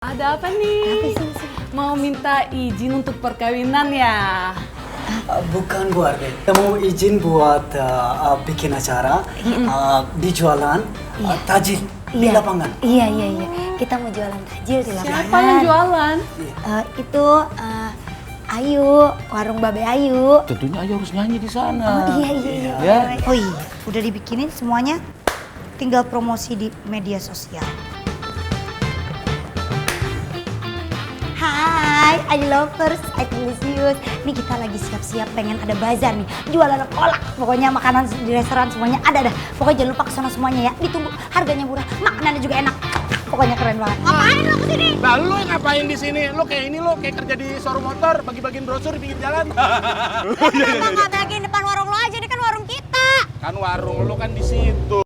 Ada apa nih? Mau minta izin untuk perkawinan ya? Bukan Bu Arde, kita mau izin buat bikin acara di jualan tajil di lapangan. Iya. Kita mau jualan tajil di lapangan. Siapa yang jualan? Itu Ayu, warung Babe Ayu. Tentunya Ayu harus nyanyi di sana. Oh iya. Ya. Oh iya, udah dibikinin semuanya. Tinggal promosi di media sosial. Hai, Ayu lovers, Ayu delicious. Nih kita lagi siap-siap pengen ada bazar nih. Jualan kolak, pokoknya makanan di restoran semuanya ada dah. Pokoknya jangan lupa kesana semuanya ya. Ditunggu, harganya murah, makanannya juga enak. Pokoknya keren banget. Ngapain lo kesini? Lah lu yang ngapain di sini? Lu kayak ini lu kayak kerja di showroom motor, bagi-bagiin brosur di pinggir jalan. Emang nggak bagiin depan warung lo aja, ini kan warung kita. Kan warung lu kan di situ.